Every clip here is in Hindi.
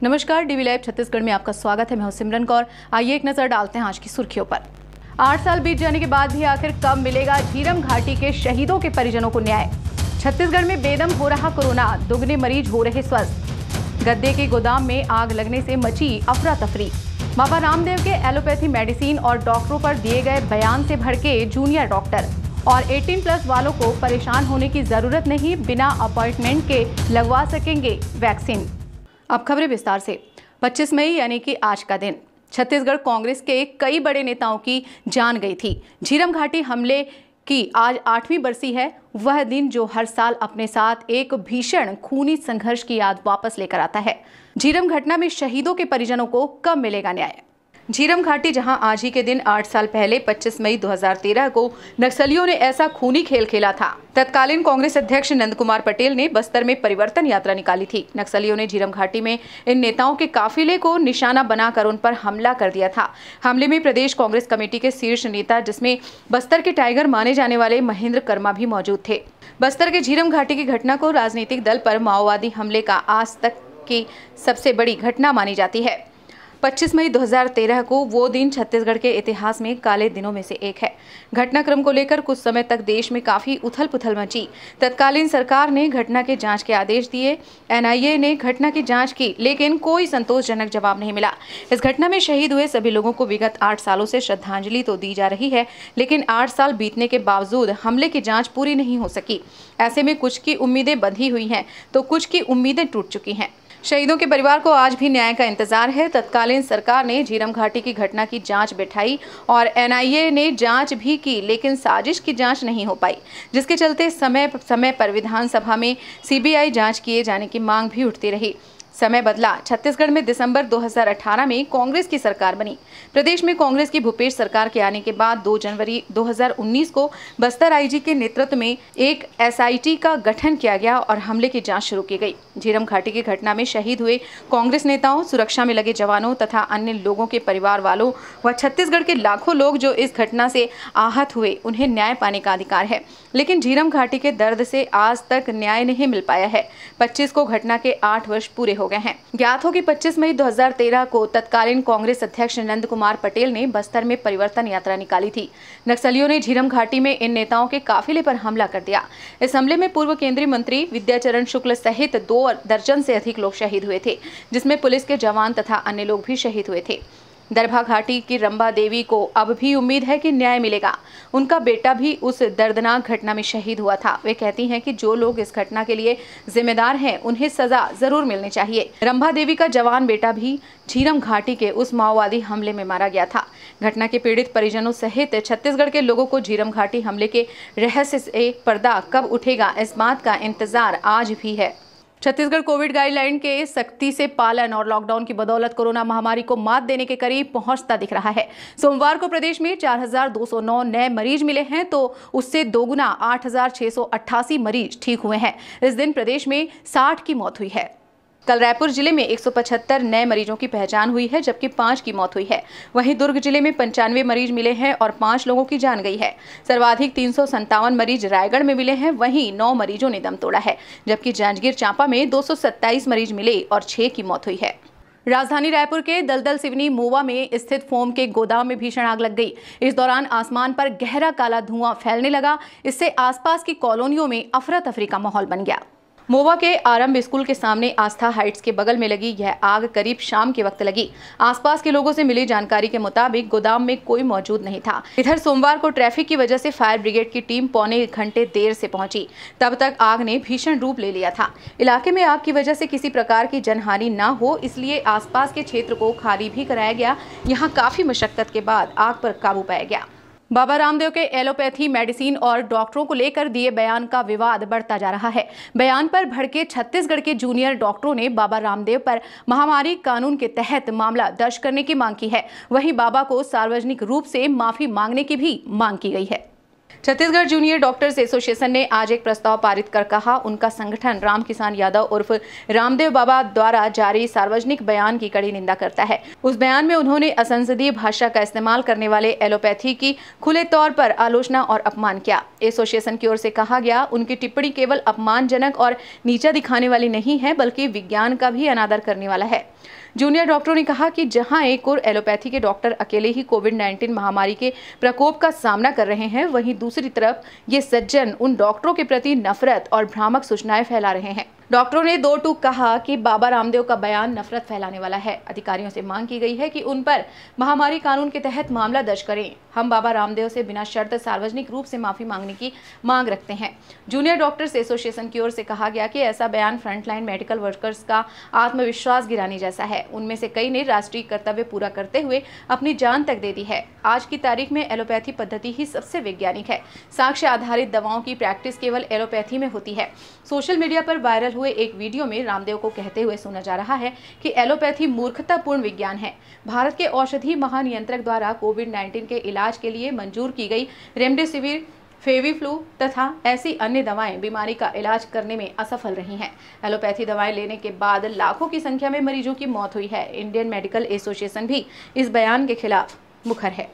नमस्कार, डीवी लाइव छत्तीसगढ़ में आपका स्वागत है। मैं हूं सिमरन कौर। आइए एक नजर डालते हैं आज की सुर्खियों पर। 8 साल बीत जाने के बाद भी आखिर कब मिलेगा झीरम घाटी के शहीदों के परिजनों को न्याय। छत्तीसगढ़ में बेदम हो रहा कोरोना, दुगने मरीज हो रहे स्वस्थ। गद्दे के गोदाम में आग लगने से मची अफरा तफरी। बाबा रामदेव के एलोपैथी मेडिसिन और डॉक्टरों पर दिए गए बयान से भड़के जूनियर डॉक्टर। और 18+ वालों को परेशान होने की जरूरत नहीं, बिना अपॉइंटमेंट के लगवा सकेंगे वैक्सीन। अब खबरें विस्तार से। 25 मई यानी कि आज का दिन छत्तीसगढ़ कांग्रेस के कई बड़े नेताओं की जान गई थी। झीरम घाटी हमले की आज 8वीं बरसी है। वह दिन जो हर साल अपने साथ एक भीषण खूनी संघर्ष की याद वापस लेकर आता है। झीरम घटना में शहीदों के परिजनों को कब मिलेगा न्याय। झीरम घाटी जहां आज ही के दिन 8 साल पहले 25 मई 2013 को नक्सलियों ने ऐसा खूनी खेल खेला था। तत्कालीन कांग्रेस अध्यक्ष नंद कुमार पटेल ने बस्तर में परिवर्तन यात्रा निकाली थी। नक्सलियों ने झीरम घाटी में इन नेताओं के काफिले को निशाना बनाकर उन पर हमला कर दिया था। हमले में प्रदेश कांग्रेस कमेटी के शीर्ष नेता, जिसमें बस्तर के टाइगर माने जाने वाले महेंद्र कर्मा भी मौजूद थे। बस्तर के झीरम घाटी की घटना को राजनीतिक दल पर माओवादी हमले का आज तक की सबसे बड़ी घटना मानी जाती है। 25 मई 2013 को वो दिन छत्तीसगढ़ के इतिहास में काले दिनों में से एक है। घटनाक्रम को लेकर कुछ समय तक देश में काफी उथल पुथल मची। तत्कालीन सरकार ने घटना के जांच के आदेश दिए। एनआईए ने घटना की जांच की, लेकिन कोई संतोषजनक जवाब नहीं मिला। इस घटना में शहीद हुए सभी लोगों को विगत 8 सालों से श्रद्धांजलि तो दी जा रही है, लेकिन 8 साल बीतने के बावजूद हमले की जाँच पूरी नहीं हो सकी। ऐसे में कुछ की उम्मीदें बंधी हुई हैं तो कुछ की उम्मीदें टूट चुकी हैं। शहीदों के परिवार को आज भी न्याय का इंतजार है। तत्कालीन सरकार ने झीरम घाटी की घटना की जांच बैठाई और एनआईए ने जांच भी की, लेकिन साजिश की जांच नहीं हो पाई, जिसके चलते समय पर विधानसभा में सीबीआई जांच किए जाने की मांग भी उठती रही। समय बदला। छत्तीसगढ़ में दिसंबर 2018 में कांग्रेस की सरकार बनी। प्रदेश में कांग्रेस की भूपेश सरकार के आने के बाद 2 जनवरी 2019 को बस्तर आईजी के नेतृत्व में एक एसआईटी का गठन किया गया और हमले की जांच शुरू की गई। झीरम घाटी की घटना में शहीद हुए कांग्रेस नेताओं, सुरक्षा में लगे जवानों तथा अन्य लोगों के परिवार वालों व छत्तीसगढ़ के लाखों लोग जो इस घटना से आहत हुए, उन्हें न्याय पाने का अधिकार है। लेकिन झीरम घाटी के दर्द से आज तक न्याय नहीं मिल पाया है। 25 को घटना के 8 वर्ष पूरे हो गए हैं। ज्ञात हो कि 25 मई 2013 को तत्कालीन कांग्रेस अध्यक्ष नंद कुमार पटेल ने बस्तर में परिवर्तन यात्रा निकाली थी। नक्सलियों ने झीरम घाटी में इन नेताओं के काफिले पर हमला कर दिया। इस हमले में पूर्व केंद्रीय मंत्री विद्याचरण शुक्ल सहित 2 दर्जन से अधिक लोग शहीद हुए थे, जिसमें पुलिस के जवान तथा अन्य लोग भी शहीद हुए थे। दरभा घाटी की रंबा देवी को अब भी उम्मीद है कि न्याय मिलेगा। उनका बेटा भी उस दर्दनाक घटना में शहीद हुआ था। वे कहती हैं कि जो लोग इस घटना के लिए जिम्मेदार हैं, उन्हें सजा जरूर मिलनी चाहिए। रंबा देवी का जवान बेटा भी झीरम घाटी के उस माओवादी हमले में मारा गया था। घटना के पीड़ित परिजनों सहित छत्तीसगढ़ के लोगों को झीरम घाटी हमले के रहस्य से पर्दा कब उठेगा, इस बात का इंतजार आज भी है। छत्तीसगढ़ कोविड गाइडलाइन के सख्ती से पालन और लॉकडाउन की बदौलत कोरोना महामारी को मात देने के करीब पहुंचता दिख रहा है। सोमवार को प्रदेश में 4,209 नए मरीज मिले हैं, तो उससे दोगुना 8,688 मरीज ठीक हुए हैं। इस दिन प्रदेश में 60 की मौत हुई है। कल रायपुर जिले में 175 नए मरीजों की पहचान हुई है, जबकि 5 की मौत हुई है। वहीं दुर्ग जिले में 95 मरीज मिले हैं और 5 लोगों की जान गई है। सर्वाधिक 357 मरीज रायगढ़ में मिले हैं, वहीं 9 मरीजों ने दम तोड़ा है, जबकि जांजगीर चांपा में 227 मरीज मिले और 6 की मौत हुई है। राजधानी रायपुर के दलदल सिवनी मोवा में स्थित फोम के गोदाम में भीषण आग लग गई। इस दौरान आसमान पर गहरा काला धुआं फैलने लगा। इससे आसपास की कॉलोनियों में अफरा तफरी का माहौल बन गया। मोवा के आरंभ स्कूल के सामने आस्था हाइट्स के बगल में लगी यह आग करीब शाम के वक्त लगी। आसपास के लोगों से मिली जानकारी के मुताबिक गोदाम में कोई मौजूद नहीं था। इधर सोमवार को ट्रैफिक की वजह से फायर ब्रिगेड की टीम पौने 1 घंटे देर से पहुंची। तब तक आग ने भीषण रूप ले लिया था। इलाके में आग की वजह से किसी प्रकार की जनहानि न हो, इसलिए आसपास के क्षेत्र को खाली भी कराया गया। यहाँ काफी मशक्कत के बाद आग पर काबू पाया गया। बाबा रामदेव के एलोपैथी मेडिसिन और डॉक्टरों को लेकर दिए बयान का विवाद बढ़ता जा रहा है। बयान पर भड़के छत्तीसगढ़ के जूनियर डॉक्टरों ने बाबा रामदेव पर महामारी कानून के तहत मामला दर्ज करने की मांग की है। वहीं बाबा को सार्वजनिक रूप से माफी मांगने की भी मांग की गई है। छत्तीसगढ़ जूनियर डॉक्टर्स एसोसिएशन ने आज एक प्रस्ताव पारित कर कहा उनका संगठन राम किसान यादव उर्फ रामदेव बाबा द्वारा जारी सार्वजनिक बयान की कड़ी निंदा करता है। उस बयान में उन्होंने असंसदीय भाषा का इस्तेमाल करने वाले एलोपैथी की खुले तौर पर आलोचना और अपमान किया। एसोसिएशन की ओर से कहा गया उनकी टिप्पणी केवल अपमानजनक और नीचा दिखाने वाली नहीं है बल्कि विज्ञान का भी अनादर करने वाला है। जूनियर डॉक्टरों ने कहा कि जहां एक और एलोपैथी के डॉक्टर अकेले ही कोविड-19 महामारी के प्रकोप का सामना कर रहे हैं, वहीं दूसरी तरफ ये सज्जन उन डॉक्टरों के प्रति नफरत और भ्रामक सूचनाएं फैला रहे हैं। डॉक्टरों ने दो टूक कहा कि बाबा रामदेव का बयान नफरत फैलाने वाला है। अधिकारियों से मांग की गई है कि उन पर महामारी कानून के तहत मामला दर्ज करें। हम बाबा रामदेव से बिना शर्त सार्वजनिक रूप से माफी मांगने की मांग रखते हैं। जूनियर डॉक्टर्स एसोसिएशन की ओर से कहा गया कि ऐसा बयान फ्रंटलाइन मेडिकल वर्कर्स का आत्मविश्वास गिराने जैसा है। उनमें से कई ने राष्ट्रीय कर्तव्य पूरा करते हुए अपनी जान तक दे दी है। आज की तारीख में एलोपैथी पद्धति ही सबसे वैज्ञानिक है। साक्ष्य आधारित दवाओं की प्रैक्टिस केवल एलोपैथी में होती है। सोशल मीडिया पर वायरल हुए एक वीडियो में रामदेव को कहते हुए सुना जा रहा है कि एलोपैथी मूर्खतापूर्ण विज्ञान है। भारत के औषधि महानियंत्रक द्वारा कोविड-19 के इलाज के लिए मंजूर की गई रेमडेसिविर, फेविफ्लू तथा ऐसी अन्य दवाएं बीमारी का इलाज करने में असफल रही हैं। एलोपैथी दवाएं लेने के बाद लाखों की संख्या में मरीजों की मौत हुई है। इंडियन मेडिकल एसोसिएशन भी इस बयान के खिलाफ मुखर है।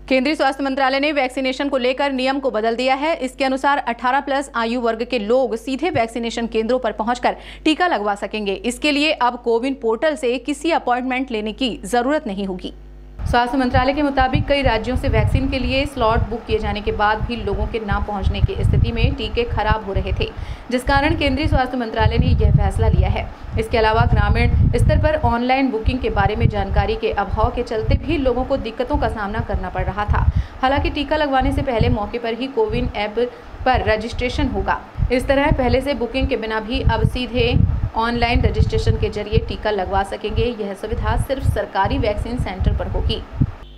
केंद्रीय स्वास्थ्य मंत्रालय ने वैक्सीनेशन को लेकर नियम को बदल दिया है। इसके अनुसार 18+ आयु वर्ग के लोग सीधे वैक्सीनेशन केंद्रों पर पहुंचकर टीका लगवा सकेंगे। इसके लिए अब कोविन पोर्टल से किसी अपॉइंटमेंट लेने की जरूरत नहीं होगी। स्वास्थ्य मंत्रालय के मुताबिक कई राज्यों से वैक्सीन के लिए स्लॉट बुक किए जाने के बाद भी लोगों के ना पहुंचने की स्थिति में टीके खराब हो रहे थे, जिस कारण केंद्रीय स्वास्थ्य मंत्रालय ने यह फैसला लिया है। इसके अलावा ग्रामीण स्तर पर ऑनलाइन बुकिंग के बारे में जानकारी के अभाव के चलते भी लोगों को दिक्कतों का सामना करना पड़ रहा था। हालांकि टीका लगवाने से पहले मौके पर ही कोविन ऐप पर रजिस्ट्रेशन होगा। इस तरह पहले से बुकिंग के बिना भी अब सीधे ऑनलाइन रजिस्ट्रेशन के जरिए टीका लगवा सकेंगे। यह सुविधा सिर्फ सरकारी वैक्सीन सेंटर पर होगी।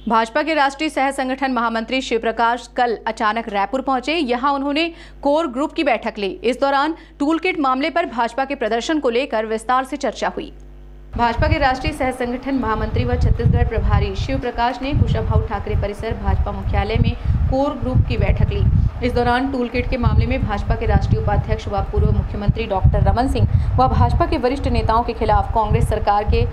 भाजपा के राष्ट्रीय सह संगठन महामंत्री शिव प्रकाश कल अचानक रायपुर पहुंचे। यहां उन्होंने कोर ग्रुप की बैठक ली। इस दौरान टूल किट मामले पर भाजपा के प्रदर्शन को लेकर विस्तार से चर्चा हुई। भाजपा के राष्ट्रीय सह संगठन महामंत्री व छत्तीसगढ़ प्रभारी शिव प्रकाश ने कुशाभाऊ ठाकरे परिसर भाजपा मुख्यालय में कोर ग्रुप की बैठक ली। इस दौरान टूल किट के मामले में भाजपा के राष्ट्रीय उपाध्यक्ष व पूर्व मुख्यमंत्री डॉक्टर रमन सिंह व भाजपा के वरिष्ठ नेताओं के खिलाफ कांग्रेस सरकार के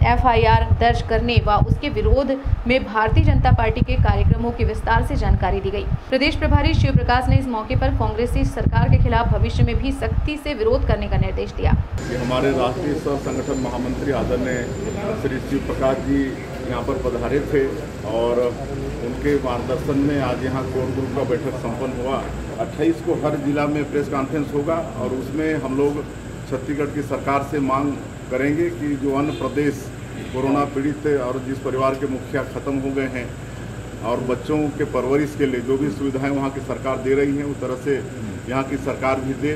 FIR दर्ज करने व उसके विरोध में भारतीय जनता पार्टी के कार्यक्रमों की विस्तार से जानकारी दी गई। प्रदेश प्रभारी शिव प्रकाश ने इस मौके पर कांग्रेसी सरकार के खिलाफ भविष्य में भी सख्ती से विरोध करने का निर्देश दिया। हमारे राष्ट्रीय सह संगठन महामंत्री आदरणीय श्री शिव प्रकाश जी यहाँ पर पधारे थे और उनके मार्गदर्शन में आज यहाँ कोर ग्रुप का बैठक संपन्न हुआ। 28 को हर जिला में प्रेस कॉन्फ्रेंस होगा और उसमें हम लोग छत्तीसगढ़ की सरकार से मांग करेंगे कि जो अन्य प्रदेश कोरोना पीड़ित थे और जिस परिवार के मुखिया ख़त्म हो गए हैं और बच्चों के परवरिश के लिए जो भी सुविधाएं वहाँ की सरकार दे रही हैं उस तरह से यहाँ की सरकार भी दे,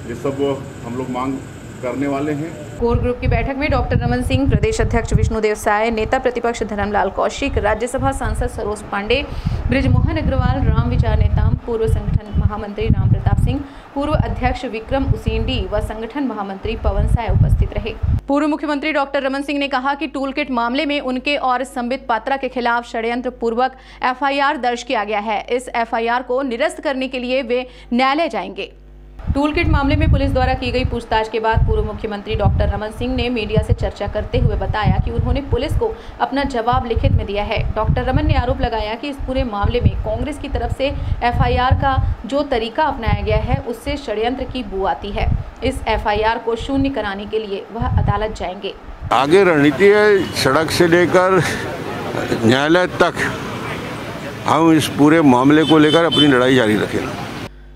ये सब हम लोग मांग करने वाले हैं। कोर ग्रुप की बैठक में डॉक्टर रमन सिंह, प्रदेश अध्यक्ष विष्णुदेव साय, नेता प्रतिपक्ष धर्मलाल कौशिक, राज्यसभा सांसद सरोज पांडे, बृजमोहन अग्रवाल, राम विचार नेताम, पूर्व संगठन महामंत्री राम प्रताप सिंह, पूर्व अध्यक्ष विक्रम उसेंडी व संगठन महामंत्री पवन साय उपस्थित रहे। पूर्व मुख्यमंत्री डॉक्टर रमन सिंह ने कहा कि टूल किट मामले में उनके और संबित पात्रा के खिलाफ षड्यंत्र पूर्वक FIR दर्ज किया गया है। इस FIR को निरस्त करने के लिए वे न्यायालय जाएंगे। टूल किट मामले में पुलिस द्वारा की गई पूछताछ के बाद पूर्व मुख्यमंत्री डॉक्टर रमन सिंह ने मीडिया से चर्चा करते हुए बताया कि उन्होंने पुलिस को अपना जवाब लिखित में दिया है। डॉक्टर रमन ने आरोप लगाया कि इस पूरे मामले में कांग्रेस की तरफ से FIR का जो तरीका अपनाया गया है उससे षड्यंत्र की बू आती है। इस FIR को शून्य कराने के लिए वह अदालत जाएंगे। आगे रणनीति है, सड़क से लेकर न्यायालय तक हम इस पूरे मामले को लेकर अपनी लड़ाई जारी रखेंगे।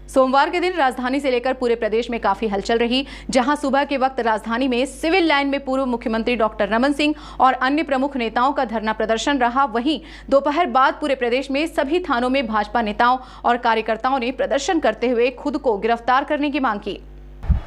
सोमवार के दिन राजधानी से लेकर पूरे प्रदेश में काफी हलचल रही। जहां सुबह के वक्त राजधानी में सिविल लाइन में पूर्व मुख्यमंत्री डॉक्टर रमन सिंह और अन्य प्रमुख नेताओं का धरना प्रदर्शन रहा, वहीं दोपहर बाद पूरे प्रदेश में सभी थानों में भाजपा नेताओं और कार्यकर्ताओं ने प्रदर्शन करते हुए खुद को गिरफ्तार करने की मांग की।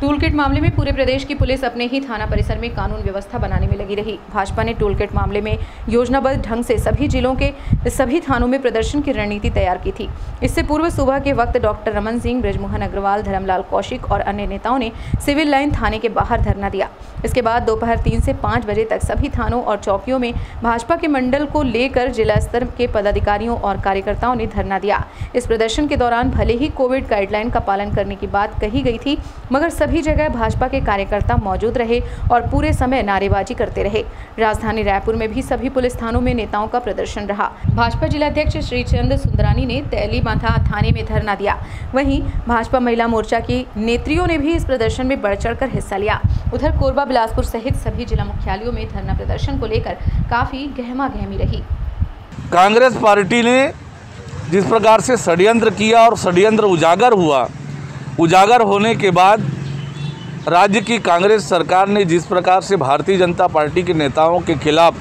टूल किट मामले में पूरे प्रदेश की पुलिस अपने ही थाना परिसर में कानून व्यवस्था बनाने में लगी रही। भाजपा ने टूल किट मामले में योजनाबद्ध ढंग से सभी जिलों के सभी थानों में प्रदर्शन की रणनीति तैयार की थी। इससे पूर्व सुबह के वक्त डॉक्टर रमन सिंह, बृजमोहन अग्रवाल, धर्मलाल कौशिक और अन्य नेताओं ने सिविल लाइन थाने के बाहर धरना दिया। इसके बाद दोपहर 3 से 5 बजे तक सभी थानों और चौकियों में भाजपा के मंडल को लेकर जिला स्तर के पदाधिकारियों और कार्यकर्ताओं ने धरना दिया। इस प्रदर्शन के दौरान भले ही कोविड गाइडलाइन का पालन करने की बात कही गई थी, मगर सभी जगह भाजपा के कार्यकर्ता मौजूद रहे और पूरे समय नारेबाजी करते रहे। राजधानी रायपुर में भी सभी पुलिस थानों में नेताओं का प्रदर्शन रहा। भाजपा जिलाध्यक्ष श्रीचंद सुंदरानी ने तेलीबांधा थाने में धरना दिया। वहीं भाजपा महिला मोर्चा की नेत्रियों ने भी इस प्रदर्शन में बढ़ चढ़कर हिस्सा लिया। उधर कोरबा, बिलासपुर सहित सभी जिला मुख्यालयों में धरना प्रदर्शन को लेकर काफी गहमागहमी रही। कांग्रेस पार्टी ने जिस प्रकार से षड्यंत्र किया और षड्यंत्र उजागर हुआ, उजागर होने के बाद राज्य की कांग्रेस सरकार ने जिस प्रकार से भारतीय जनता पार्टी के नेताओं के खिलाफ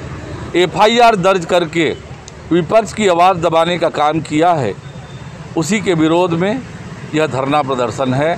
FIR दर्ज करके विपक्ष की आवाज़ दबाने का काम किया है, उसी के विरोध में यह धरना प्रदर्शन है।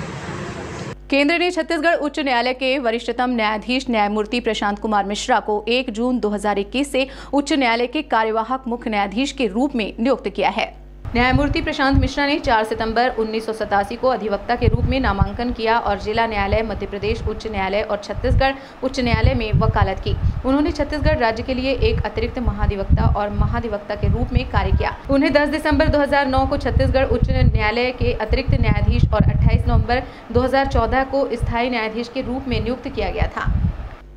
केंद्र ने छत्तीसगढ़ उच्च न्यायालय के वरिष्ठतम न्यायाधीश न्यायमूर्ति प्रशांत कुमार मिश्रा को 1 जून 2021 से उच्च न्यायालय के कार्यवाहक मुख्य न्यायाधीश के रूप में नियुक्त किया है। न्यायमूर्ति प्रशांत मिश्रा ने 4 सितंबर 1987 को अधिवक्ता के रूप में नामांकन किया और जिला न्यायालय, मध्य प्रदेश उच्च न्यायालय और छत्तीसगढ़ उच्च न्यायालय में वकालत की। उन्होंने छत्तीसगढ़ राज्य के लिए एक अतिरिक्त महाधिवक्ता और महाधिवक्ता के रूप में कार्य किया। उन्हें 10 दिसंबर 2009 को छत्तीसगढ़ उच्च न्यायालय के अतिरिक्त न्यायाधीश और 28 नवंबर 2014 को स्थायी न्यायाधीश के रूप में नियुक्त किया गया था।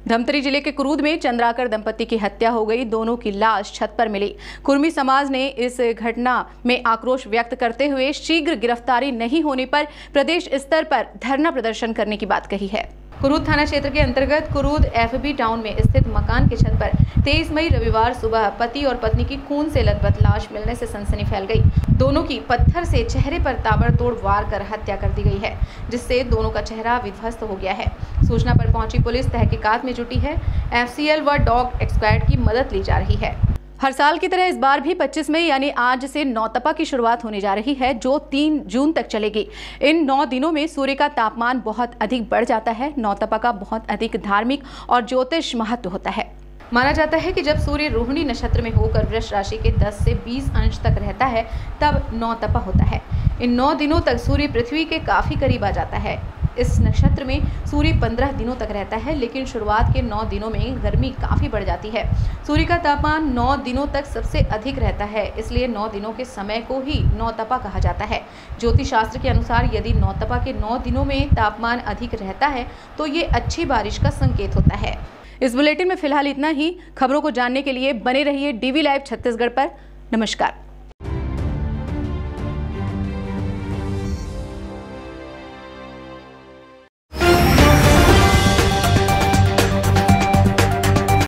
धमतरी जिले के कुरूद में चंद्राकर दंपति की हत्या हो गई। दोनों की लाश छत पर मिली। कुर्मी समाज ने इस घटना में आक्रोश व्यक्त करते हुए शीघ्र गिरफ्तारी नहीं होने पर प्रदेश स्तर पर धरना प्रदर्शन करने की बात कही है। कुरूद थाना क्षेत्र के अंतर्गत कुरूद FB टाउन में स्थित मकान के छत पर 23 मई रविवार सुबह पति और पत्नी की खून से लथपथ लाश मिलने से सनसनी फैल गई। दोनों की पत्थर से चेहरे पर ताबड़तोड़ वार कर हत्या कर दी गई है, जिससे दोनों का चेहरा विध्वस्त हो गया है। सूचना पर पहुंची पुलिस तहकीकात में जुटी है। FCL व डॉग स्क्वाड की मदद ली जा रही है। हर साल की तरह इस बार भी 25 मई यानी आज से नौतपा की शुरुआत होने जा रही है, जो 3 जून तक चलेगी। इन 9 दिनों में सूर्य का तापमान बहुत अधिक बढ़ जाता है। नौतपा का बहुत अधिक धार्मिक और ज्योतिष महत्व होता है। माना जाता है कि जब सूर्य रोहिणी नक्षत्र में होकर वृष राशि के 10 से 20 अंश तक रहता है, तब नौतपा होता है। इन 9 दिनों तक सूर्य पृथ्वी के काफी करीब आ जाता है। इस नक्षत्र में सूर्य 15 दिनों तक रहता है, लेकिन शुरुआत के 9 दिनों में गर्मी काफ़ी बढ़ जाती है। सूर्य का तापमान 9 दिनों तक सबसे अधिक रहता है, इसलिए 9 दिनों के समय को ही नौतपा कहा जाता है। ज्योतिष शास्त्र के अनुसार यदि नौतपा के 9 दिनों में तापमान अधिक रहता है तो ये अच्छी बारिश का संकेत होता है। इस बुलेटिन में फिलहाल इतना ही। खबरों को जानने के लिए बने रहिए DV लाइव छत्तीसगढ़ पर। नमस्कार।